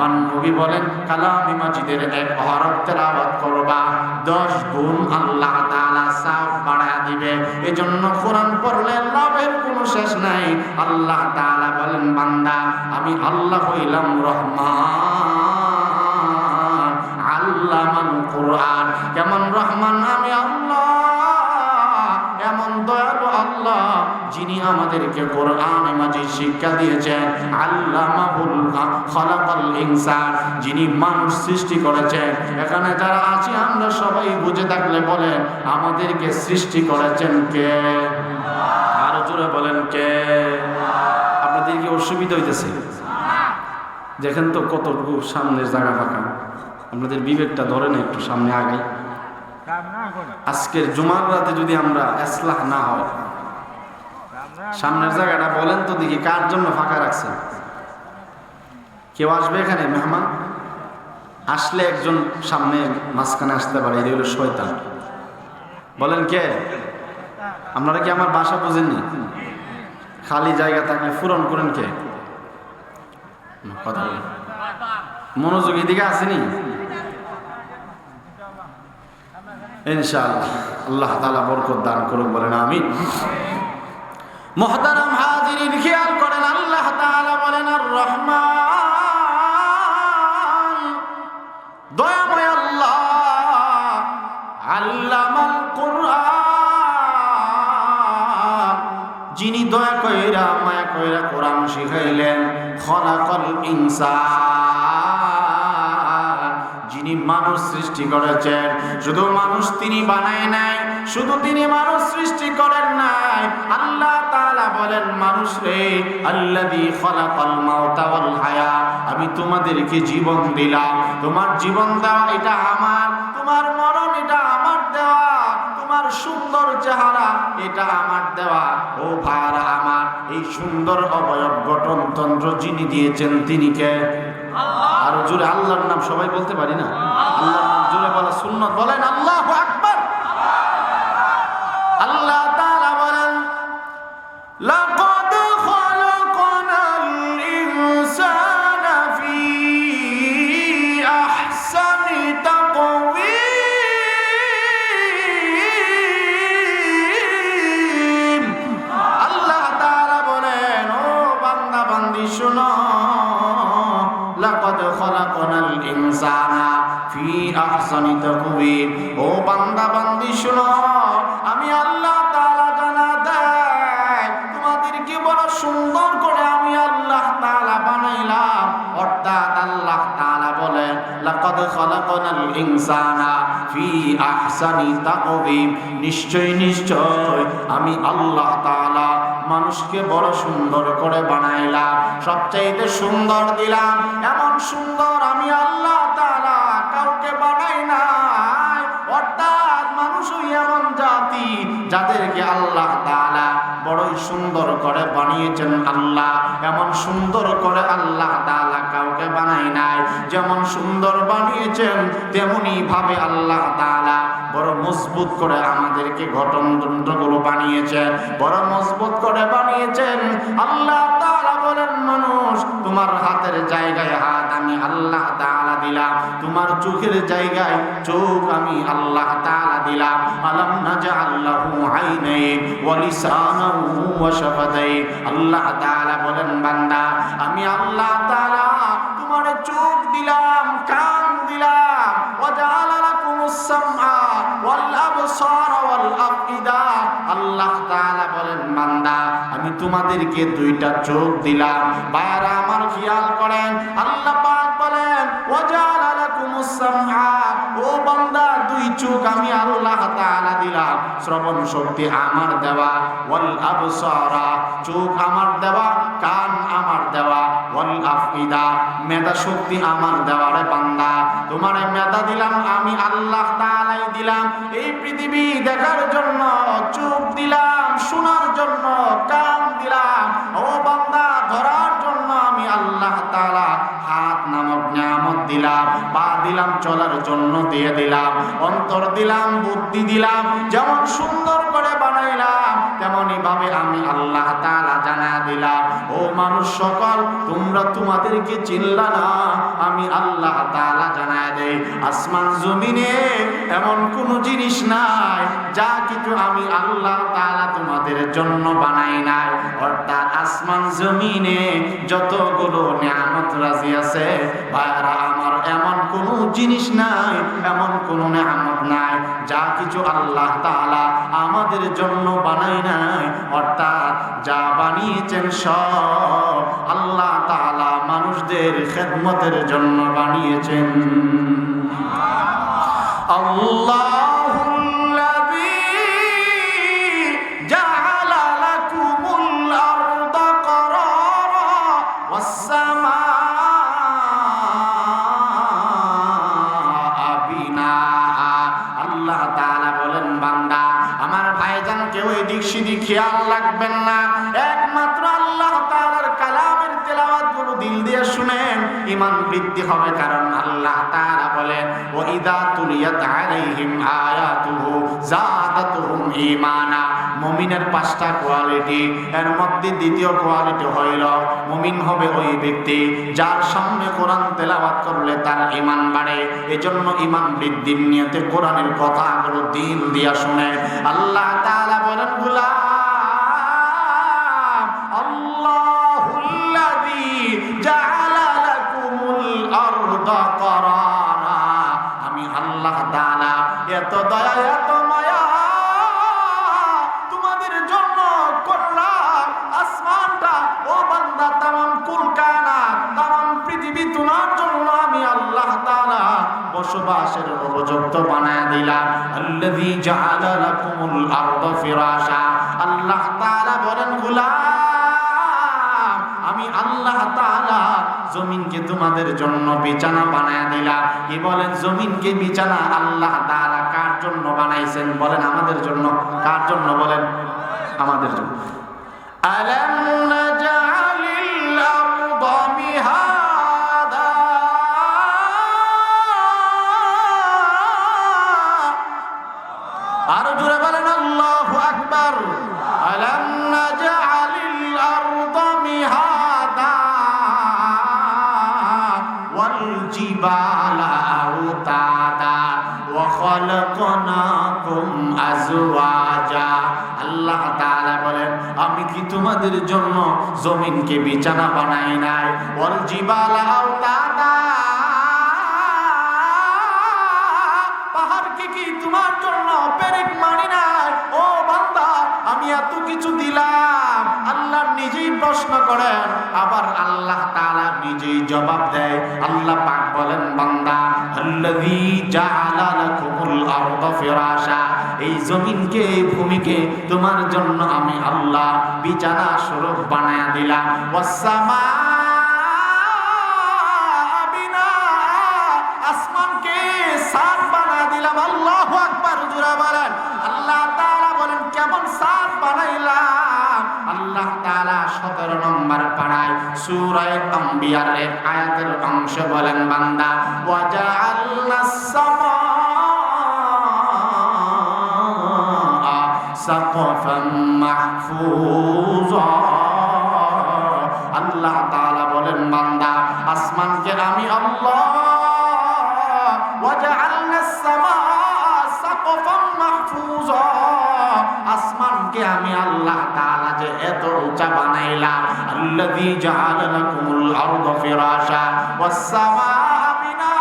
আমার নবী বলেন কালামে মাজিদের এক হরফ তেলাওয়াত করবা 10 গুণ আল্লাহ তাআলা সওয়াব বাড়ায় দিবে। এজন্য কোরআন পড়লে লাভের কোনো শেষ নাই। আল্লাহ তাআলা বলেন বান্দা আমি আল্লাহ হইলাম রহমান আল্লামাল কোরআন। কেমন রহমান আমি আল্লাহ, এমন দয়ালু আল্লাহ যিনি আমাদেরকে কোরআন মাজিদ শিক্ষা দিয়েছেন। আল্লামাহুল খালাকাল ইনসান, যিনি মানুষ সৃষ্টি করেছেন। এখানে যারা আছি আমরা সবাই বুঝে থাকলে বলেন আমাদেরকে সৃষ্টি করেছেন কে? আরো জোরে বলেন কে? আপনাদের কি অসুবিধা হইতেছে? দেখেন তো কতটুকু সামনের জায়গা ফাঁকা, আপনাদের বিবেকটা ধরে না একটু সামনে আগাই। আজকের জুমার রাতে যদি আমরা ইসলাহ না হয়, সামনের জায়গাটা বলেন তো দেখি কার জন্য ফাঁকা রাখছেন? কেউ আসবে এখানে মেহমান? আসলে একজন সামনে মাঝখানে আসতে পারে, এটা হলো শয়তান। বলেন কে? আপনারা কি আমার বাসা বুঝেননি? খালি জায়গা থাকলে পূরণ করেন কে? কথা বলেন, মনোযোগ এদিকে আসেনি? ইনশাআল্লাহ আল্লাহ তাআলা বরকত দান করুক, বলেন আমিন। মুহতারাম হাজিরিন, খেয়াল করেন আল্লাহ তাআলা বলেন আর রহমান, দয়াময় আল্লাহ, আল্লামাল কোরআন, যিনি দয়া কইরা মায়া কইরা কোরআন শিখাইলেন। খলাকাল ইনসান, যিনি মানুষ সৃষ্টি করেছেন। শুধু মানুষ তিনি বানায় নাই, শুধু তিনি মানুষ সৃষ্টি করেন নাই। আল্লাহ তাআলা বলেন মানুষ রে, আল্লাযী খলাকাল মাউতা ওয়াল হায়া, আমি তোমাদেরকে জীবন দিলাম। তোমার জীবন দেওয়া এটা আমার, তোমার মরণ এটা আমার দেওয়া, তোমার সুন্দর চেহারা এটা আমার দেওয়া। ও ভাইরা আমার, এই সুন্দর অবয়ব গঠনতন্ত্র যিনি দিয়েছেন তিনি কে? আল্লাহ। আর জোরে আল্লাহর নাম সবাই বলতে পারি না? আল্লাহর নাম জোরে বলা সুন্নাত, বলেন আল্লাহু আকবার। আল্লাহ তাআলা বলেন লাকাদ খালাকনাল ইনসানা ফি আহসানি তাকওয়িম। আল্লাহ তাআলা বলেন ও বান্দা বান্দি শোনো, লাকাদ খালাকনাল ইনসানা ফি আহসানি তাকওয়িম। ও বান্দা বান্দি শোনো, আমি আল্লাহ তাআলা জানা দেয় তোমাদেরকে বড় সুন্দর করে আমি আল্লাহ তাআলা বানাইলাম। অর্থাৎ আল্লাহ তাআলা বলেন লাকাদ খালাকনাল ইনসানা ফি আহসানি তাকওয়িম, নিশ্চয় নিশ্চয় আমি আল্লাহ তাআলা মানুষকে বড় সুন্দর করে বানাইলাম, সবচাইতে সুন্দর দিলাম। এমন সুন্দর আমি আল্লাহ তাআলা কাউকে বানাই নাই। অর্থাৎ মানুষই এমন জাতি যাদেরকে আল্লাহ তাআলা বড়ই সুন্দর করে বানিয়েছেন। আল্লাহ এমন সুন্দর করে আল্লাহ তাআলা কাউকে বানাই নাই। যেমন সুন্দর বানিয়েছেন তেমনি ভাবে আল্লাহ তাআলা বড় মজবুত করে আমাদেরকে গঠনতন্ত্রগুলো বানিয়েছেন, বড় মজবুত করে বানিয়েছেন। আল্লাহ তাআলা বলেন মানুষ, তোমার হাতের জায়গায় হাত আমি আল্লাহ তাআলা দিলাম, তোমার চোখের জায়গায় চোখ আমি আল্লাহ তাআলা দিলাম। আলাম নাজআল লাহু আইনাইন ওয়া লিসানান ওয়া শাফাতাইন। আল্লাহ তাআলা বলেন বান্দা আমি আল্লাহ তাআলা তোমার চোখ দিলাম, কান দিলাম। ওয়া জাআলা লাকুমুস সামআ ওয়াল আবসারা ওয়াল আফইদা। আল্লাহ তাআলা বলেন বান্দা আমি তোমাদেরকে দুইটা চোখ দিলাম। ভাইরা আমার খেয়াল করেন আল্লাহ পাক বলেন ওয়া জাআলা লাকুমুস সামআ, ও বান্দা দুই চোখ আমি আল্লাহ তাআলা দিলাম, শ্রবণ শক্তি আমার দেওয়া। ওয়াল আবসারা, চোখ আমার দেওয়া, কান আমার দেওয়া। ওয়াল আফইদা, মেধা শক্তি আমার দেওয়া। রে বান্দা তোমার মেধা দিলাম আমি আল্লাহ তাআলাই দিলাম। এই পৃথিবী দেখার জন্য চোখ দিলাম, শোনার জন্য কান দিলাম। ও বান্দা ধরার জন্য আমি আল্লাহ তাআলা হাত নামক নিয়ামত দিলাম, পা দিলাম চলার জন্য দিয়ে দিলাম, অন্তর দিলাম, বুদ্ধি দিলাম, যেমন সুন্দর করে বানাইলাম তেমনি ভাবে আমি আল্লাহ তাআলা জানা দিলাম। ও মানুষ সকল, তোমরা তোমাদেরকে চিনলা না, আমি আল্লাহ তাআলা জানায় দেই আসমান জমিনে এমন কোন জিনিস নাই যা কিছু আমি আল্লাহ তাআলা তোমাদের জন্য বানাই নাই। অর্থাৎ আসমান জমিনে যতগুলো নিয়ামত রাজি আছে ভাইরা আমার, এমন কোন জিনিস নাই, এমন কোন নিয়ামত নাই যা কিছু আল্লাহ তাআলা আমাদের জন্য বানাই নাই। অর্থাৎ যা বানিয়েছেন সব আল্লাহ তাআলা মানুষদের খেদমতের জন্য বানিয়েছেন। আল্লাহুল্লাযী জাআলা লাকুমুল আরদা ক্বারারা ওয়াস সামাআ বিনাআ। আল্লাহ তাআলা বলেন, বান্দা আমার ভাইজান, কেউ এদিক সেদিক খেয়াল রাখবেন না, একমাত্র আল্লাহ তাআলার কালামের তেলাওয়াত গুলো দিল দিয়ে শুনেন, ঈমান বৃদ্ধি হবে। কারণ আল্লাহ তাআলা বলেন, ওয়া ইযা তুলিয়াত আলাইহিম আয়াতুহু যাদাতুহুম ঈমানা। মুমিনের 5টা কোয়ালিটি, এর মধ্যে দ্বিতীয় কোয়ালিটি হইল মুমিন হবে ওই ব্যক্তি যার সামনে কোরআন তেলাওয়াত করলে তার ঈমান বাড়ে। এজন্য ঈমান বৃদ্ধির নিয়তে কোরআনের কথাগুলো দিল দিয়া শুনে। আল্লাহ তাআলা বলেন, গোলাম আল্লাহুল্লাযী জাআলা লাকুমুল আরদা ক্বারারা। আমি আল্লাহ তাআলা এত দয়া এত মায়া তোমাদের জন্য করলাম। আসমানটা ও বান্দা, তামাম কুলকায়নাত, তামাম পৃথিবী তোমার জন্য আমি আল্লাহ তাআলা বসবাসের উপযুক্ত বানায় দিলাম। আল্লাযী জাআলা লাকুমুল আরদা ফিরাশা। আল্লাহ তাআলা বলেন, গোলাম আমি আল্লাহ তাআলা জমিনকে তোমাদের জন্য বিছানা বানায় দিলাম। কি বলেন, জমিনকে বিছানা আল্লাহ তাআলা কার জন্য বানাইছেন? বলেন আমাদের জন্য। কার জন্য? বলেন আমাদের জন্য। আলাম নাজআলিল আরদা মিহাদা। আরো জোরে বলেন আল্লাহু আকবার। আলাম নাজআলিল আরদা মিহাদা ওয়াল জিবালা আওতাদা ওয়া খালাকনাকুম আজওয়াজা। আল্লাহ তাআলা বলেন, আমি কি তোমাদের জন্য জমিনকে বিছানা বানাই নাই? ওয়াল জিবালা আওতাদা, পাহাড়কে কি তোমার জন্য পেরেক মানি নাই? ও বান্দা, আমি এত কিছু দিলাম। আল্লাহ নিজেই প্রশ্ন করেন, আবার আল্লাহ তাআলা নিজেই জবাব দেয়। আল্লাহ পাক বলেন, বান্দা আল্লাযী জাআলা লাকুমুল আরদা ফিরাশা। এই জমিনকে, এই ভূমিকে তোমার জন্য আমি আল্লাহ বিছানা স্বরূপ বানায়া দিলাম। ওয়াস সামা বিনা, আসমানকে ছাদ বানায়া দিলাম। আল্লাহু আকবার, জোরে বলেন। আল্লাহ তাআলা বলেন, কেমন ছাদ বানাইলাম? আল্লাহ তাআলা 17 নম্বর পারায় সূরা আম্বিয়ার এক আয়াতের অংশ বলেন, বান্দা ওয়া জাআলনাস সামাআ সাকফাম মাহফুজা। আল্লাহ তাআলা বলেন, বান্দা আসমানকে আমি আল্লাহ ওয়া জাআলনাস সামাআ সাকফাম মাহফুজা, আসমানকে আমি আল্লাহ তাআলা যে এত উঁচা বানাইলাম। আল্লাযী জাআলা লাকুমুল আরদা ফিরাশা ওয়াস সামাআ বিনা।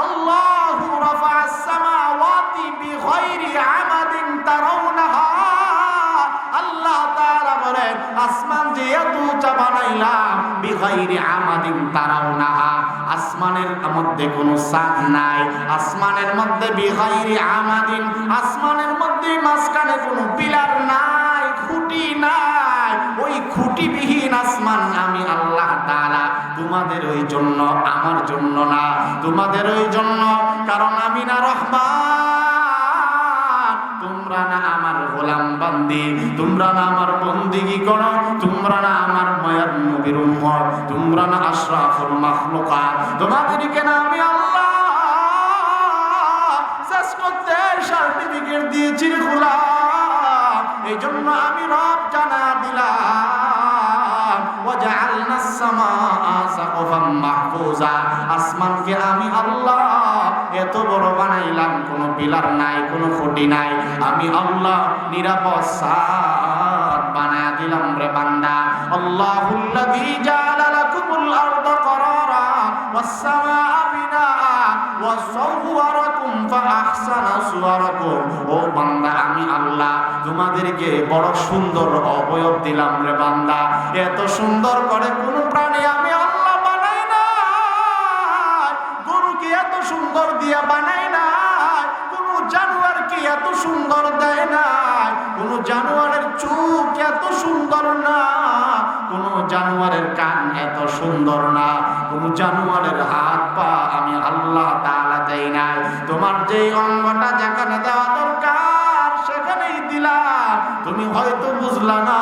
আল্লাহু রাফা'আস সামাওয়াতি বিগাইরি আমাদিন তারাউনাহা। আল্লাহ তাআলা বলেন, আসমান যে এত উঁচা বানাইলাম, বিগাইরি আমাদিন তারাউনাহা, আসমানের মধ্যে কোনো ছাদ নাই, আসমানের মধ্যে বিগাইরি আমাদিন, আসমানের মধ্যে মাঝখানে কোনো পিলার নাই, খুঁটি নাই। ওই খুঁটিবিহীন আসমান আমি আল্লাহ তাআলা তোমাদের ওই জন্য, আমার জন্য না, তোমাদের ওই জন্য। কারণ আমি না রহমান, তোমরা না আমার গোলাম বান্দি, তোমরা না আমার বন্দেগী করো, তোমরা না আমার মায়ার নবীর উম্মত, তোমরা না আশরাফুল মাখলুকাত, তোমাদেরকে না আমি আমতের সার্টিফিকেট দিয়েছি গোলাম, এই জন্য আমি রব জানা দিলাম ওয়াজআলনাস সামাআ সাকফাম মাহফুজা, আসমানকে আমি আল্লাহ এত বড় বানাইলাম, কোনো পিলার নাই, কোনো খুঁটি নাই, আমি আল্লাহ নিরাপদ ছাদ বানায়া দিলাম রে বান্দা। আল্লাহুল্লাযী জাআলা লাকুমুল আরদা করারা ওয়াস সামাআ বিনাআ ওয়া সাওওয়ারাকুম ফাআহসানা সুওয়ারাকুম। ও বান্দা, আমি আল্লাহ তোমাদেরকে বড় সুন্দর অবয়ব দিলাম রে বান্দা। এত সুন্দর করে কোন প্রাণী আমি আল্লাহ বানাই না, গরুকে এত সুন্দর দিয়া বানাই না, কোন জানোয়ারকে এত সুন্দর দেয় না, কোন জানোয়ারের চোখ এত সুন্দর না, কোন জানোয়ারের কান এত সুন্দর না, কোন জানোয়ারের হাত পা আমি আল্লাহ তাআলা দেই নাই। তোমার যে অঙ্গটা যেখানে দেওয়া দরকার সেখানেই দিলাম। তুমি হয়তো বুঝলা না,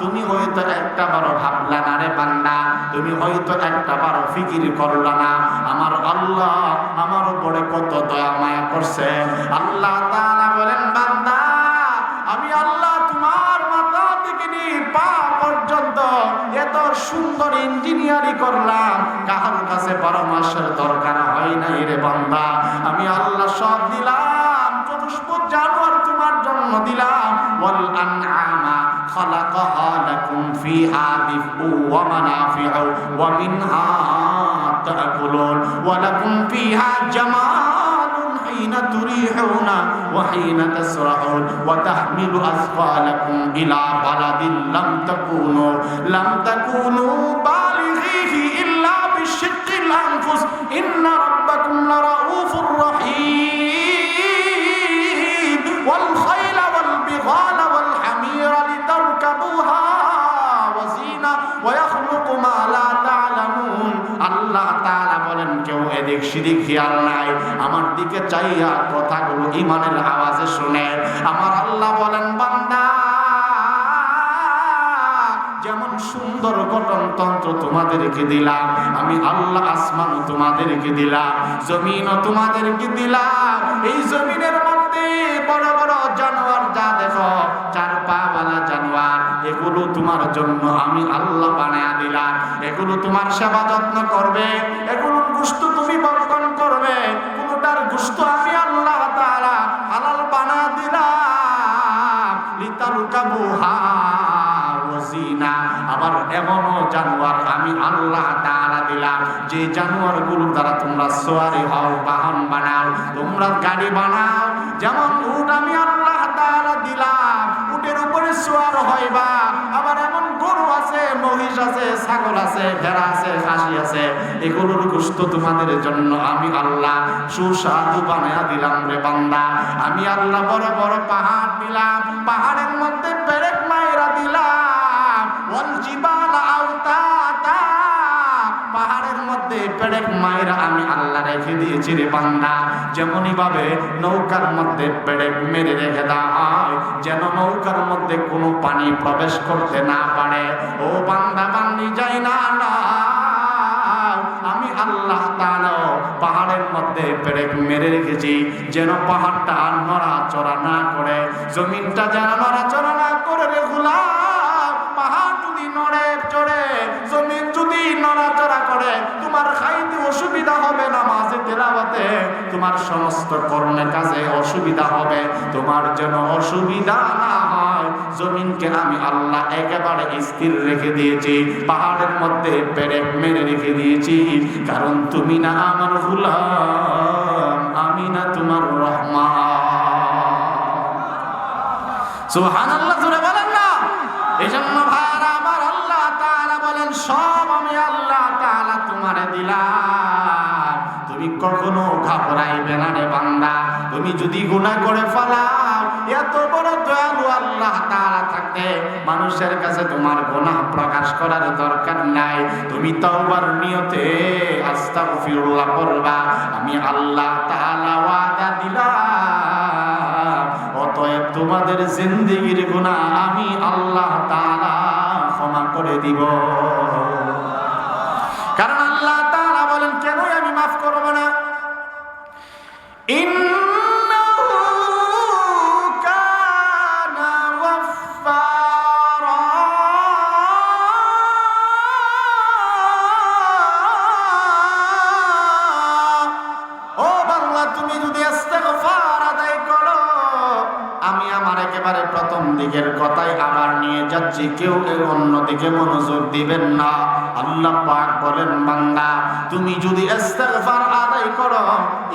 তুমি হয়তো একটা বারো ভাবলা না রে বান্দা, তুমি হয়তো একটা বারো ফিকির করলা না আমার আল্লাহ আমার উপরে কত দয়া মায়া করছে। আল্লাহ তাআলা বলেন, বান্দা আমি আল্লাহ তোমার মাথা থেকে নিয়ে পা পর্যন্ত এত সুন্দর ইঞ্জিনিয়ারিং করলাম, কাহার কাছে পরামর্শের দরকার হয় নাই রে বান্দা। আমি আল্লাহ সব দিলাম, চতুষ্পদ জানোয়ার তোমার জন্য দিলাম। ওয়াল আনআমা খালাকাহা লাকুম ফিহা দিফউ ওয়া মানাফিউ ওয়া মিনহা তাকুলুন ওয়া লাকুম ফিহা জামালুন হিনা তুরিহুনা ওয়া হিনা তাসরাহুন ওয়া তাহমিলু আসফালাকুম ইলা বালাদিন লাম তাকুনু বালিগিহি ইল্লা বিশিক্কিল আনফুস ইন্না রাব্বাকুম লারাউফুর রহিম। ওয়াল খায়লা ওয়াল বিগালা ওয়াল হামিরা লিতারকাবুহা ওয়া জিনা ওয়া ইয়াখলুকু মা লা তা'লামুন। আল্লাহ তাআলা বলেন, কেউ এদিক সেদিক খেয়াল নাই, আমার দিকে চাইয়া কথাগুলো ঈমানের আওয়াজে শুনে আমার আল্লাহ বলেন, বান্দা যেমন সুন্দর গঠনতন্ত্র তোমাদেরকে দিলাম, আমি আল্লাহ আসমানও তোমাদেরকে দিলাম, জমিনও তোমাদেরকে দিলাম। এই জমিনের মধ্যে বড় বড় জানোয়ার যা দেখো, চার পা ওয়ালা জানোয়ার, এগুলো তোমার জন্য আমি আল্লাহ বানায়া দিলাম। এগুলো তোমার সেবা যত্ন করবে, এগুলোর গোশত তুমি বর্জন করবে, কোনটার গোশত আমি আল্লাহ তাআলা হালাল বানায়া দিলাম লিতারকাবুহা ওয়া জিনা। আবার এমনও জানোয়ার আমি আল্লাহ তাআলা দিলাম যে জানোয়ারগুলো দ্বারা তোমরা সওয়ারি হও, বাহন বানাও, তোমরা গাড়ি বানাও। যেমন উট আমি আল্লাহ তাআলা দিলাম, উটের উপরে সওয়ার হইবা। আবার এমন গরু আছে, মহিষ আছে, ছাগল আছে, ভেড়া আছে, খাসি আছে, এগুলোর গোশত তোমাদের জন্য আমি আল্লাহ সুস্বাদু বানায়া দিলাম রে বান্দা। আমি আল্লাহ বড় বড় পাহাড় দিলাম, পাহাড়ের মধ্যে পেরেক মাইরা দিলাম। ওয়াল জিবাল আওতাতা, পাহাড়ের মধ্যে পেরেক মাইরা আমি আল্লাহ রেখে দিয়েছি রে বান্দা। যেমনই ভাবে নৌকার মধ্যে পেরেক মেরে রেখে দেওয়া হয়, যেন নৌকার মধ্যে কোনো পানি প্রবেশ করতে না পারে। ও বান্দা বান্দি যাই না, আমি আল্লাহ তাআলা পাহাড়ের মধ্যে পেরেক মেরে রেখেছি যেন পাহাড়টা নড়াচড়া না করে, জমিনটা যেন নড়াচড়া না করে রে গোলাম। পাহাড় যদি নড়ে চড়ে, জমিন যদি নড়াচড়া করে, তোমার খাইতে অসুবিধা হবে, নামাজে তেলাওয়াতে তোমার সমস্ত কর্মে কাজে অসুবিধা হবে। তোমার যেন অসুবিধা না হয়, জমিনকে আমি আল্লাহ একেবারে স্থির রেখে দিয়েছি, পাহাড়ের মধ্যে পেরেক মেরে রেখে দিয়েছি। কারণ তুমি না আমার গোলাম, আমি না তোমার রহমান। সুবহানাল্লাহ, জোরে বলেন না। এজন্য ভাইরা আমার আল্লাহ তাআলা বলেন, সব আমি আল্লাহ তাআলা তোমারে দিলাম, তুমি কখনো ঘাবড়াইবে না রে বান্দা। তুমি যদি গুনাহ করে ফেলাও, এত বড় দয়ালু আল্লাহ তাআলা থাকতে মানুষের কাছে তোমার গুনাহ প্রকাশ করার দরকার নাই। তুমি তওবার নিয়তে আস্তাগফিরুল্লাহ পড়বা, আমি আল্লাহ তাআলা ওয়াদা দিলাম, অতএব তোমাদের জিন্দেগীর গুনাহ আমি আল্লাহ তাআলা ক্ষমা করে দিব। কারণ আল্লাহ তাআলা বলেন, কেন আমি মাফ করব না? ইন্নাহু দিচ্ছি, কেউ অন্যদিকে মনোযোগ দিবেন না। আল্লাহ পাক বলেন, বান্দা তুমি যদি ইস্তিগফার আদায় করো,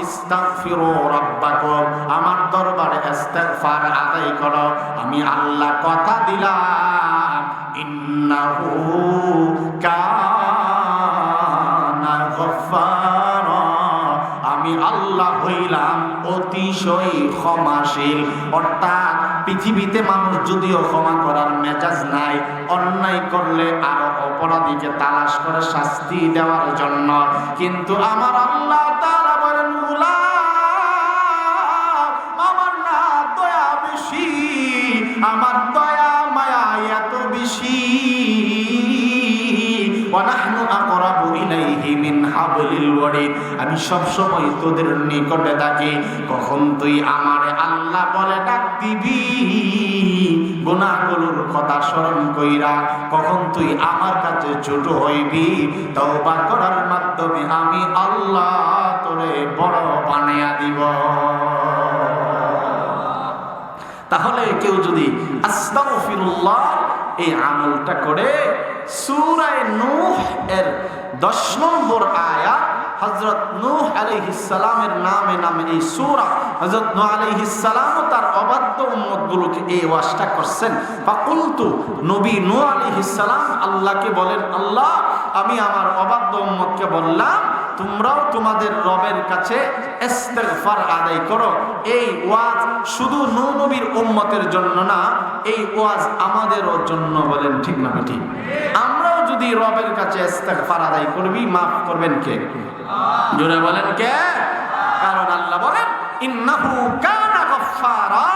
ইস্তাগফিরু রাব্বাকুম, আমার দরবারে ইস্তিগফার আদায় করো, আমি আল্লাহ কথা দিলাম, ইন্নাহু কানা গফফারা, আমি আল্লাহ হইলাম অতিশয় ক্ষমাশীল। অর্থাৎ পৃথিবীতে মানুষ যদিও ক্ষমা করার মেজাজ নাই, অন্যায় করলে আরো অপরাধীকে তালাশ করে শাস্তি দেওয়ার জন্য, কিন্তু আমার আল্লাহ তাআলা বলেন, আমার না দয়া বেশি, আমার দয়া মায়া এত বেশি, ওয়ানাহনু আকরাবু ইলাইহি মিন হাবলিল ওয়ারিদ, আমি সব সময় তোদের নিকটে থাকি, কখন তুই আমারে আল্লাহ বলে ডাক দিবি, গুনাহগুলোর কথা স্মরণ কইরা কখন তুই আমার কাছে ছোট হইবি, তওবা করার মাধ্যমে আমি আল্লাহ তোরে বড় বানায়া দিব। তাহলে কেউ যদি আস্তাগফিরুল্লাহ এই আমলটা করে, সূরা নূহ এর 10 নম্বর আয়াত, হযরত নূহ আলাইহিস সালামের নামে এই সূরা, হযরত নূহ আলাইহিস সালাম তার অবাধ্য উম্মতগুলোকে এই ওয়াজটা করছেন। ফাকুলতু, নবী নূহ আলাইহিস সালাম আল্লাহকে বলেন, আল্লাহ আমি আমার অবাধ্য উম্মতকে বললাম তোমরাও তোমাদের রবের কাছে ইস্তিগফার আদায় করো। এই ওয়াজ শুধু নূহ নবীর উম্মতের জন্য না, এই ওয়াজ আমাদেরও জন্য। বলেন ঠিক না ঠিক? আমরাও যদি রবের কাছে ইস্তিগফার আদায় করবি, মাফ করবেন কে? জোরে বলেন কে? কারণ আল্লাহ বলেন, ইন্নাহু কানা গফফারা,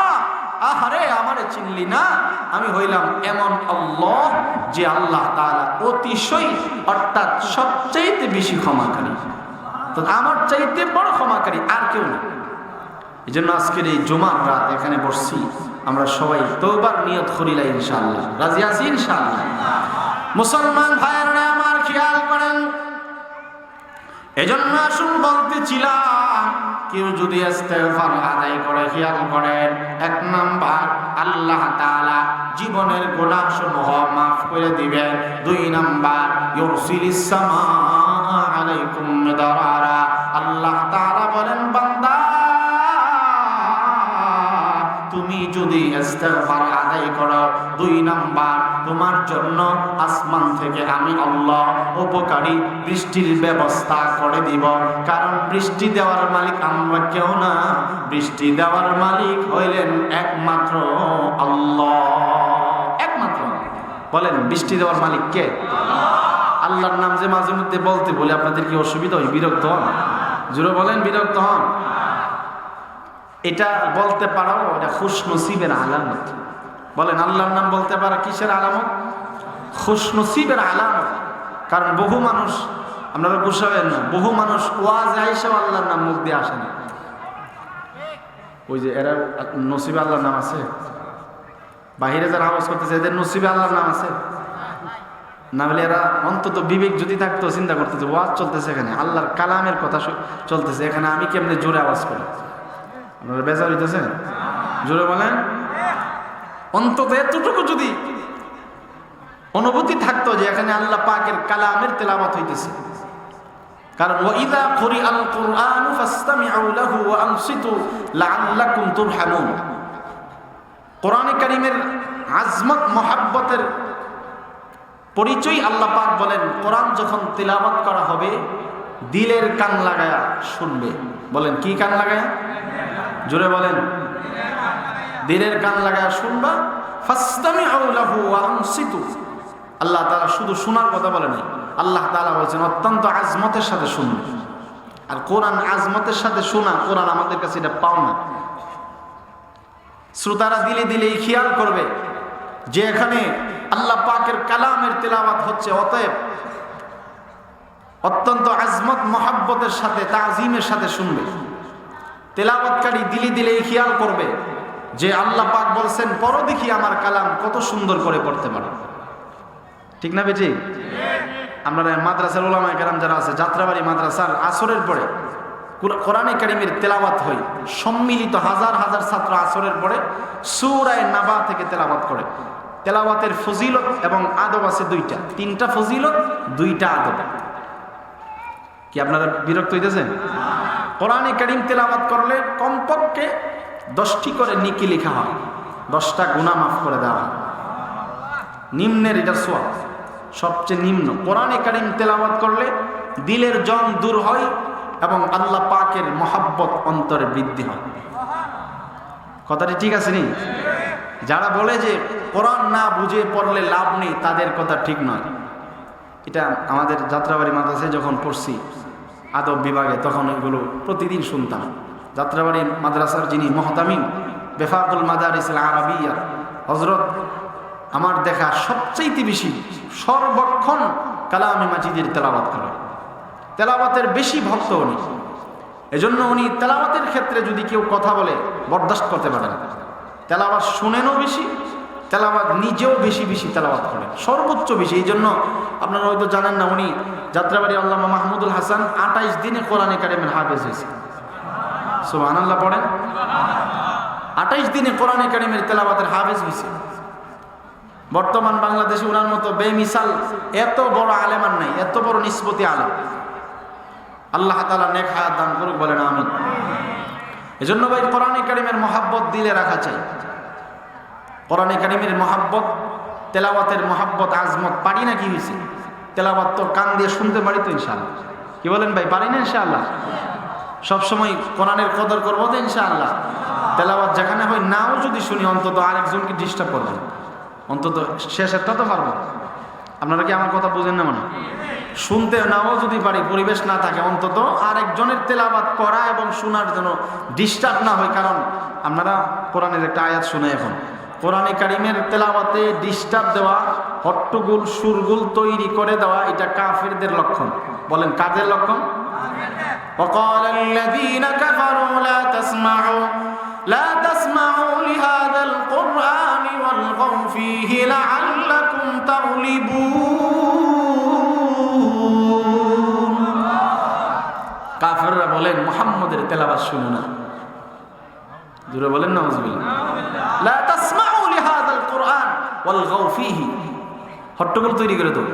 আহারে আমারে চিনলি না, আমি হইলাম এমন আল্লাহ যে আল্লাহ তাআলা অতিশয়, অর্থাৎ সবচাইতে বেশি ক্ষমাকারী। তো আমার চাইতে বড় ক্ষমাকারী আর কেউ না। এই জন্য আজকের এই জুমার রাত এখানে বসছি, আমরা সবাই তওবার নিয়ত করিলা ইনশাআল্লাহ। রাজি আছি ইনশাআল্লাহ? মুসলমান ভাইয়েরা আমার খেয়াল করেন, এজন্য আসুন বলতেছিলাম, কেউ যদি ইস্তিগফার আদায় করে, খেয়াল করেন, 1 নাম্বার আল্লাহ তাআলা জীবনের গুনাহ সমূহ মাফ করে দিবেন। 2 নাম্বার ইউরসিলিস সামা আলাইকুম মিদরারা, আল্লাহ তাআলা বলেন, বান্দা তুমি যদি ইস্তিগফার আদায় করো, 2 নাম্বার তোমার জন্য আসমান থেকে আমি আল্লাহ উপকারী বৃষ্টির ব্যবস্থা করে দিব। কারণ বৃষ্টি দেওয়ার মালিক আমরা কেউ না, বৃষ্টি দেওয়ার মালিক হইলেন একমাত্র আল্লাহ, একমাত্র। বলেন বৃষ্টি দেওয়ার মালিক কে? আল্লাহর নাম যে মাঝে মধ্যে বলতে বলে আপনাদের কি অসুবিধা হয়? বিরক্ত হন? জোরে বলেন, বিরক্ত হন? এটা বলতে পারো, এটা খুশনসিবের আলামত। বলেন আল্লাহর নাম বলতে পারা কিসের আলামত? খুশনসিবের আলামত। কারণ বহু মানুষ, আপনারা বুঝাবেন না, বহু মানুষ ওয়াজে আইসাও আল্লাহর নাম মুখ দিয়ে আসে না। ওই যে এরা নসিবে আল্লাহর নাম আছে, বাহিরে যারা আওয়াজ করতেছে এদের নসিবে আল্লাহর নাম আছে না, বলে এরা অন্তত বিবেক যদি থাকতো চিন্তা করতেছে, ওয়াজ চলতেছে এখানে, আল্লাহর কালামের কথা চলতেছে, এখানে আমি কেমনে জোরে আওয়াজ করি? আপনারা বেজার হইতেছেন? জোরে বলেন। অন্তত এতটুকু যদি অনুভূতি থাকতো যে এখানে আল্লাহ পাকের কালামের তেলাওয়াত হইতেছে। কারণ ওয়াইদা কুরিআল কুরআনু ফাসতামিউ লাহু ওয়া আনসিতু লাআল্লাকুম তুরহামুন, কোরআনে কারীমের আজমত মহব্বতের পরিচয় আল্লাহ পাক বলেন, কোরআন যখন তেলাওয়াত করা হবে দিলের কান লাগায়া শুনবে। বলেন কি কান লাগায়া? জোরে বলেন। দিলের কান লাগায়া শুনবা। ফাসতামিউ লাহু ওয়া আনসিতু, আল্লাহ তাআলা শুধু শোনার কথা বলে নাই, আল্লাহ তাআলা বলেছেন অত্যন্ত আজমতের সাথে শুনবে। আর কোরআন আজমতের সাথে শোনা, কোরআন আমাদের কাছে এটা পাওনা। শ্রোতারা দিলে দিলেই খেয়াল করবে যে এখানে আল্লাহ পাকের কালামের তেলাওয়াত হচ্ছে, অতএব অত্যন্ত আজমত মহাব্বতের সাথে, তাজিমের সাথে শুনবে। তেলাওয়াতকারী দিলে দিলেই খেয়াল করবে যে আল্লাহ পাক বলছেন, পড়ো দেখি আমার কালাম কত সুন্দর করে পড়তে পারো। ঠিক না বেটি? আমরা মাদ্রাসার উলামায়ে কেরাম যারা আছে, যাত্রাবাড়ি মাদ্রাসার আসরের পরে কোরআনে কারীমের তেলাওয়াত হয়, সম্মিলিত হাজার হাজার ছাত্র আসরের পরে সূরা নাবা থেকে তেলাওয়াত করে। তেলাওয়াতের ফজিলত এবং আদব আছে দুইটা, তিনটা ফজিলত, দুইটা আদব। কি আপনারা বিরক্ত হইতেছেন? কোরআনে কারীম তেলাওয়াত করলে কমপক্ষে 10টি করে নেকি লেখা হয়, 10টা গুনাহ মাফ করে দেওয়া হয়। নিম্নের এটা সওয়াব, সবচেয়ে নিম্ন। কোরআনে কারীম তেলাওয়াত করলে দিলের জং দূর হয় এবং আল্লাহ পাকের মহাব্বত অন্তরে বৃদ্ধি হয়। কথাটি ঠিক আছে নি? যারা বলে যে কোরআন না বুঝে পড়লে লাভ নেই, তাদের কথা ঠিক নয়। এটা আমাদের যাত্রাবাড়ি মাদ্রাসায় যখন পড়ছি আদব বিভাগে, তখন এগুলো প্রতিদিন শুনতাম। যাত্রাবাড়ি মাদ্রাসার যিনি মুহতামিম বেফাকুল মাদারিস আল আরাবিয়া হযরত আমার দেখা সবচাইতে বেশি সর্বক্ষণ কালামে মাজিদের তেলাওয়াত করে, তেলাওয়াতের বেশি ভক্ত উনি। এজন্য উনি তেলাওয়াতের ক্ষেত্রে যদি কেউ কথা বলে বরদাস্ত করতে পারেন। তেলাওয়াত শুনেনও বেশি, তেলাওয়াত নিজেও বেশি বেশি তেলাওয়াত করেন, সর্বোচ্চ বেশি। এই জন্য আপনারা হয়তো জানেন না, উনি যাত্রাবাড়ি আল্লামা মাহমুদুল হাসান 28 দিনে কোরআনে কারীমের হাফেজ হয়েছে। সুবহানাল্লাহ পড়েন। 28 দিনে কোরআনে কারীমের তেলাওয়াতের হাফেজ হয়েছে। বর্তমান বাংলাদেশে ওনার মতো বেমিসাল এত বড় আলেম আর নাই, এত বড় নিসবতি আলেম। আল্লাহ তাআলা নেক হায়াত দান করুক, বলেন আমিন। এজন্য ভাই কোরআনে কারীমের মহাব্বত দিলে রাখা চাই। কোরআনে কারীমের মহাব্বত, তেলাওয়াতের মহাব্বত, আজমত পারি না কি হয়েছে? তেলাওয়াত তো কান দিয়ে শুনতে পারি তো ইনশাআল্লাহ। কি বলেন ভাই, পারি না ইনশাআল্লাহ? সবসময় কোরআনের কদর করবো তো ইনশাআল্লাহ। তেলাওয়াত যেখানে হয় নাও যদি শুনি, অন্তত আরেকজনকে ডিস্টার্ব করবেন, অন্তত শেষেরটা তো পারবো। আপনারা কি আমার কথা বুঝেন না? মানে শুনতে নাও যদি পারি, পরিবেশ না থাকে, অন্তত আরেকজনের তেলাওয়াত করা এবং শোনার জন্য ডিস্টার্ব না হয়। কারণ আপনারা কোরআনের একটা আয়াত শুনে, এখন কোরআনে কারীমের তেলাওয়াতে ডিস্টার্ব দেওয়া, হট্টগোল সুরগুল তৈরি করে দেওয়া, এটা কাফিরদের লক্ষণ। বলেন কাদের লক্ষণ? وقال الذين كفروا لا تسمعوا لهذا القرآن والغوا فيه لعلكم تغلبون। কাফিররা বলেন মুহাম্মদের তেলাওয়াত শুনো না। জোরে বলেন নাউজুবিল্লাহ। লা তাসমাউ লিহাযাল কুরআন ওয়ালগাউ ফীহি, হট্টগোল তৈরি করে দাও।